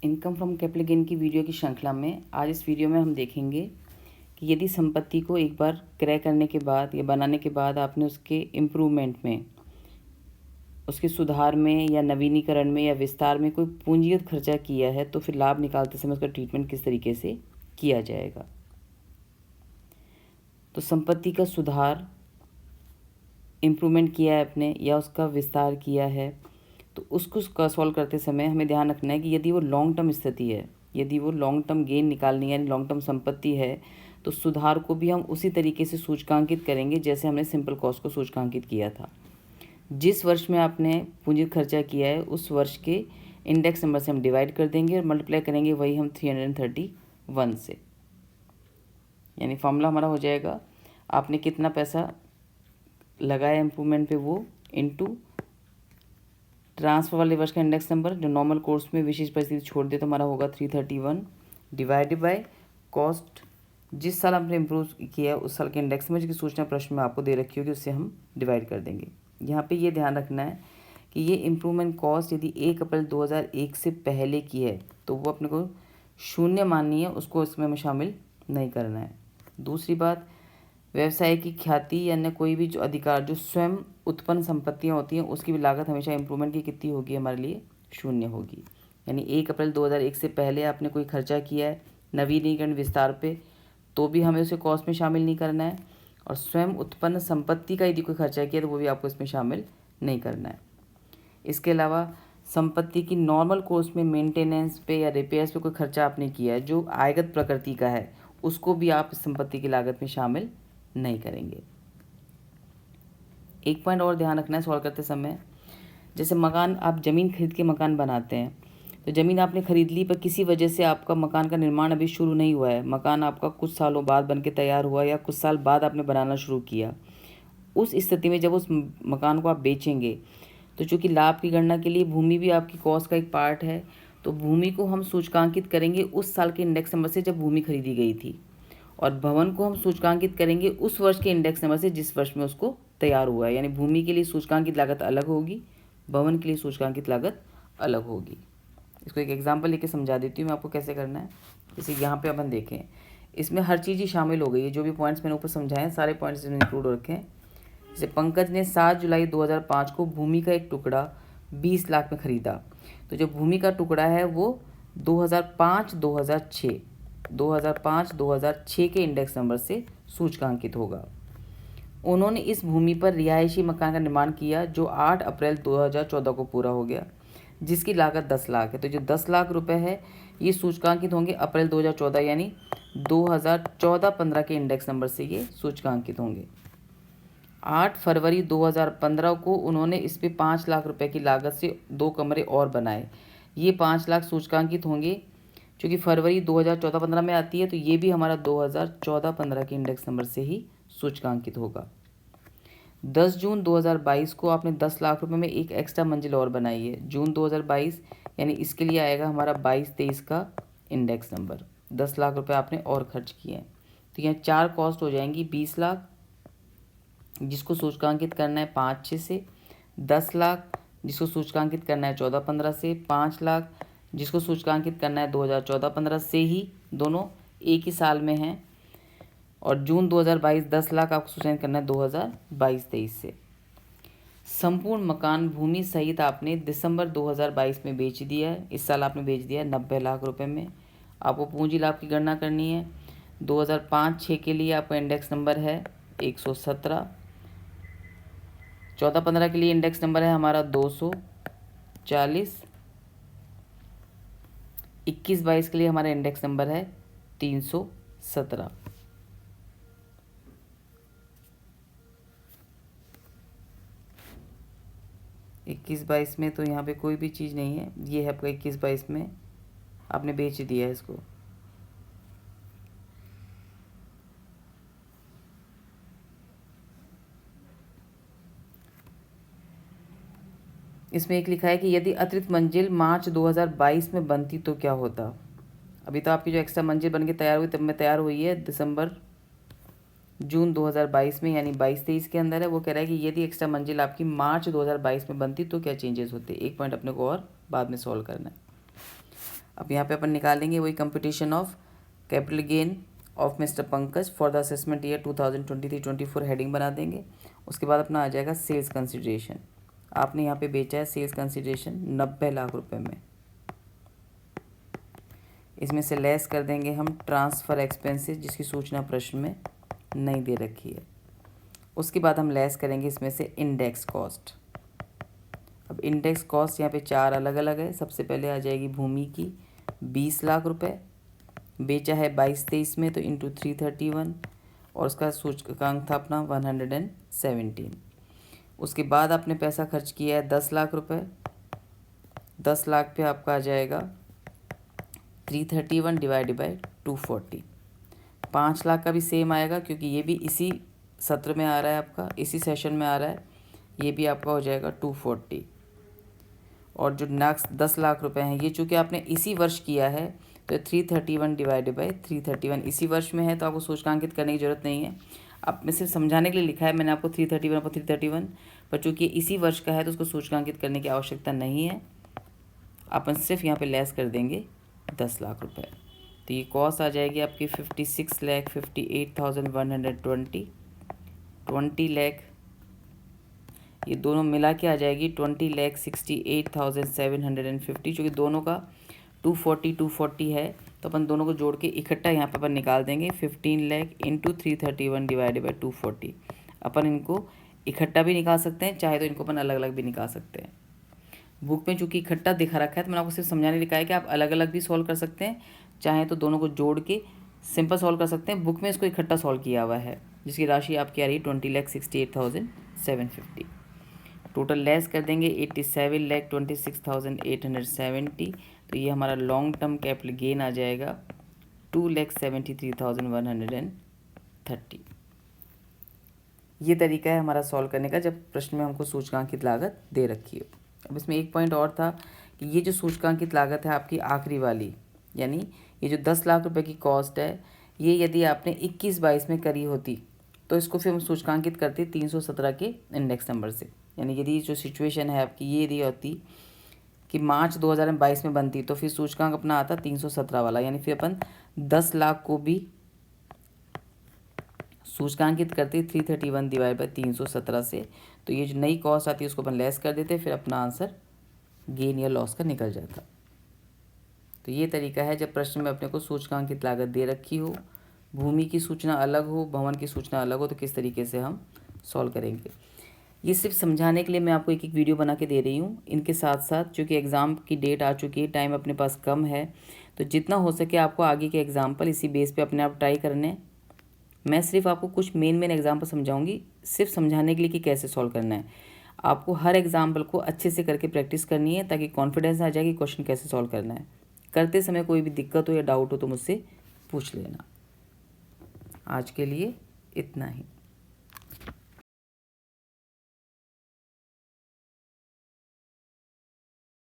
Income from capital gain की video की श्रृंखला में आज इस वीडियो में हम देखेंगे कि यदि संपत्ति को एक बार क्रय करने के बाद या बनाने के बाद आपने उसके इम्प्रूवमेंट में, उसके सुधार में या नवीनीकरण में या विस्तार में कोई पूंजीगत खर्चा किया है तो फिर लाभ निकालते समय उसका ट्रीटमेंट किस तरीके से किया जाएगा। तो संपत्ति का सुधार, इम्प्रूवमेंट किया है आपने या उसका विस्तार किया है, तो उसको सॉल्व करते समय हमें ध्यान रखना है कि यदि वो लॉन्ग टर्म स्थिति है, यदि वो लॉन्ग टर्म गेन निकालनी है यानी लॉन्ग टर्म संपत्ति है, तो सुधार को भी हम उसी तरीके से सूचकांकित करेंगे जैसे हमने सिंपल कॉस्ट को सूचकांकित किया था। जिस वर्ष में आपने पूंजीगत खर्चा किया है उस वर्ष के इंडेक्स नंबर से हम डिवाइड कर देंगे और मल्टीप्लाई करेंगे वही हम 331 से, यानी फॉर्मूला हमारा हो जाएगा आपने कितना पैसा लगाया इम्प्रूवमेंट पे वो इनटू ट्रांसफर वाले वर्ष का इंडेक्स नंबर जो नॉर्मल कोर्स में विशेष परिस्थिति छोड़ दे तो हमारा होगा 331 डिवाइडेड बाय कॉस्ट जिस साल आपने इम्प्रूव किया है उस साल के इंडेक्स में, जिसकी सूचना प्रश्न में आपको दे रखी होगी, उससे हम डिवाइड कर देंगे। यहाँ पे ये ध्यान रखना है कि ये इम्प्रूवमेंट कॉस्ट यदि 1 अप्रैल 2001 से पहले की है तो वो अपने को शून्य माननी है, उसको इसमें हमें शामिल नहीं करना है। दूसरी बात, व्यवसाय की ख्याति या अन्य कोई भी जो अधिकार जो स्वयं उत्पन्न संपत्तियां होती हैं उसकी भी लागत हमेशा इम्प्रूवमेंट की कितनी होगी, हमारे लिए शून्य होगी। यानी 1 अप्रैल 2001 से पहले आपने कोई खर्चा किया है नवीनीकरण विस्तार पे तो भी हमें उसे कॉस्ट में शामिल नहीं करना है, और स्वयं उत्पन्न संपत्ति का यदि कोई खर्चा किया तो वो भी आपको इसमें शामिल नहीं करना है। इसके अलावा संपत्ति की नॉर्मल कोर्स में मेंटेनेंस पे या रिपेयर्स पे कोई खर्चा आपने किया है जो आयगत प्रकृति का है उसको भी आप संपत्ति की लागत में शामिल नहीं करेंगे। एक पॉइंट और ध्यान रखना है सॉल्व करते समय, जैसे मकान, आप ज़मीन खरीद के मकान बनाते हैं तो ज़मीन आपने खरीद ली पर किसी वजह से आपका मकान का निर्माण अभी शुरू नहीं हुआ है, मकान आपका कुछ सालों बाद बन के तैयार हुआ या कुछ साल बाद आपने बनाना शुरू किया। उस स्थिति में जब उस मकान को आप बेचेंगे तो चूँकि लाभ की गणना के लिए भूमि भी आपकी कॉस्ट का एक पार्ट है, तो भूमि को हम सूचकांकित करेंगे उस साल के इंडेक्स नंबर से जब भूमि खरीदी गई थी, और भवन को हम सूचकांकित करेंगे उस वर्ष के इंडेक्स नंबर से जिस वर्ष में उसको तैयार हुआ है। यानी भूमि के लिए सूचकांकित लागत अलग होगी, भवन के लिए सूचकांकित लागत अलग होगी। इसको एक एग्जांपल लेके समझा देती हूँ मैं आपको कैसे करना है। जैसे यहाँ पे अपन देखें, इसमें हर चीज़ ही शामिल हो गई है, जो भी पॉइंट्स मैंने ऊपर समझाए हैं सारे पॉइंट्स इसमें इंक्लूड हो रखे हैं। जैसे पंकज ने 7 जुलाई 2005 को भूमि का एक टुकड़ा 20 लाख में खरीदा, तो जो भूमि का टुकड़ा है वो 2005-2006 के इंडेक्स नंबर से सूचकांकित होगा। उन्होंने इस भूमि पर रिहायशी मकान का निर्माण किया जो 8 अप्रैल 2014 को पूरा हो गया, जिसकी लागत 10 लाख है। तो जो 10 लाख रुपए है ये सूचकांकित होंगे अप्रैल 2014 यानी 2014-15 के इंडेक्स नंबर से ये सूचकांकित होंगे। 8 फरवरी 2015 को उन्होंने इस पर 5 लाख रुपए की लागत से 2 कमरे और बनाए, ये 5 लाख सूचकांकित होंगे। चूँकि फरवरी 2014-15 में आती है तो ये भी हमारा 2014-15 के इंडेक्स नंबर से ही सूचकांकित होगा। 10 जून 2022 को आपने 10 लाख रुपए में एक एक्स्ट्रा मंजिल और बनाई है, जून 2022, यानी इसके लिए आएगा हमारा 22-23 का इंडेक्स नंबर। 10 लाख रुपए आपने और खर्च किए हैं, तो यहाँ 4 कॉस्ट हो जाएंगी 20 लाख जिसको सूचकांकित करना है 5-6 से, 10 लाख जिसको सूचकांकित करना है 14-15 से, 5 लाख जिसको सूचकांकित करना है 2014-15 से ही, दोनों एक ही साल में हैं, और जून 2022 10 लाख आपको सूचकांकित करना है 2022-23 से। संपूर्ण मकान भूमि सहित आपने दिसंबर 2022 में बेच दिया है, इस साल आपने बेच दिया है 90 लाख रुपए में। आपको पूंजी लाभ की गणना करनी है। 2005-6 के लिए आपका इंडेक्स नंबर है 117, 14-15 के लिए इंडेक्स नंबर है हमारा 240, 21-22 के लिए हमारा इंडेक्स नंबर है 317। इक्कीस बाईस में तो यहाँ पे कोई भी चीज़ नहीं है, ये है आपका 21-22 में आपने बेच दिया है इसको। इसमें एक लिखा है कि यदि अतिरिक्त मंजिल मार्च 2022 में बनती तो क्या होता। अभी तो आपकी जो एक्स्ट्रा मंजिल बन के तैयार हुई तब में तैयार हुई है जून 2022 में, यानी 22-23 के अंदर है। वो कह रहा है कि यदि एक्स्ट्रा मंजिल आपकी मार्च 2022 में बनती तो क्या चेंजेस होते। एक पॉइंट अपने को और बाद में सॉल्व करना है। अब यहाँ पे अपन निकालेंगे वही computation of capital gain of mister Pankaj for the assessment year 2023-24 heading बना देंगे। उसके बाद अपना आ जाएगा सेल्स कंसिडरेशन। आपने यहाँ पे बेचा है सेल्स कंसिडरेशन 90 लाख रुपए में। इसमें से लेस कर देंगे हम ट्रांसफ़र एक्सपेंसेस जिसकी सूचना प्रश्न में नहीं दे रखी है। उसके बाद हम लेस करेंगे इसमें से इंडेक्स कॉस्ट। अब इंडेक्स कॉस्ट यहाँ पे 4 अलग अलग है। सबसे पहले आ जाएगी भूमि की 20 लाख रुपए, बेचा है 22-23 में तो इंटू 331 और उसका सूचकांक था अपना 117। उसके बाद आपने पैसा खर्च किया है 10 लाख रुपए। 10 लाख पे आपका आ जाएगा 331 डिवाइडेड बाई 240। 5 लाख का भी सेम आएगा क्योंकि ये भी इसी सत्र में आ रहा है, आपका इसी सेशन में आ रहा है। ये भी आपका हो जाएगा 240। और जो नेक्स्ट 10 लाख रुपए हैं ये चूँकि आपने इसी वर्ष किया है तो 331 डिवाइडेड बाई 331 इसी वर्ष में है तो आपको सूचकांकित करने की ज़रूरत नहीं है। अब मैं सिर्फ समझाने के लिए लिखा है मैंने आपको 331 पर 331, पर चूँकि इसी वर्ष का है तो उसको सूचकांकित करने की आवश्यकता नहीं है। अपन सिर्फ यहाँ पे लेस कर देंगे 10 लाख रुपए। तो ये कॉस्ट आ जाएगी आपकी 56,58,120। 20 लाख ये दोनों मिला के आ जाएगी 20,68,750। चूँकि दोनों का 240 है तो अपन दोनों को जोड़ के इकट्ठा यहाँ पर अपन निकाल देंगे 15 लाख इंटू 331 डिवाइडेड बाई 240। अपन इनको इकट्ठा भी निकाल सकते हैं, चाहे तो इनको अपन अलग अलग भी निकाल सकते हैं। बुक में चूँकि इकट्ठा दिखा रखा है तो मैंने आपको सिर्फ समझाने लिखा है कि आप अलग अलग भी सॉल्व कर सकते हैं, चाहे तो दोनों को जोड़ के सिंपल सॉल्व कर सकते हैं। बुक में इसको इकट्ठा सॉल्व किया हुआ है जिसकी राशि आपकी आ रही है 20,68,750। टोटल लेस कर देंगे 87,26,870। तो ये हमारा लॉन्ग टर्म कैपिटल गेन आ जाएगा 2,73,130। ये तरीका है हमारा सॉल्व करने का जब प्रश्न में हमको सूचकांकित लागत दे रखी हो। अब इसमें एक पॉइंट और था कि ये जो सूचकांकित लागत है आपकी आखिरी वाली, यानी ये जो 10 लाख रुपए की कॉस्ट है, ये यदि आपने 21-22 में करी होती तो इसको फिर हम सूचकांकित करते 317 के इंडेक्स नंबर से। यानी यदि जो सिचुएशन है आपकी ये यदि होती कि मार्च 2022 में बनती तो फिर सूचकांक अपना आता 317 वाला, यानी फिर अपन 10 लाख को भी सूचकांकित करते 331 डिवाइड बाई 317 से। तो ये जो नई कॉस्ट आती है उसको अपन लेस कर देते, फिर अपना आंसर गेन या लॉस का निकल जाता। तो ये तरीका है जब प्रश्न में अपने को सूचकांकित लागत दे रखी हो, भूमि की सूचना अलग हो, भवन की सूचना अलग हो, तो किस तरीके से हम सॉल्व करेंगे। ये सिर्फ समझाने के लिए मैं आपको एक एक वीडियो बना के दे रही हूँ। इनके साथ साथ चूँकि एग्ज़ाम की डेट आ चुकी है, टाइम अपने पास कम है, तो जितना हो सके आपको आगे के एग्जाम्पल इसी बेस पे अपने आप ट्राई करने। मैं सिर्फ आपको कुछ मेन एग्जाम्पल समझाऊंगी सिर्फ समझाने के लिए कि कैसे सॉल्व करना है। आपको हर एग्जाम्पल को अच्छे से करके प्रैक्टिस करनी है ताकि कॉन्फिडेंस आ जाए कि क्वेश्चन कैसे सॉल्व करना है। करते समय कोई भी दिक्कत हो या डाउट हो तो मुझसे पूछ लेना। आज के लिए इतना ही।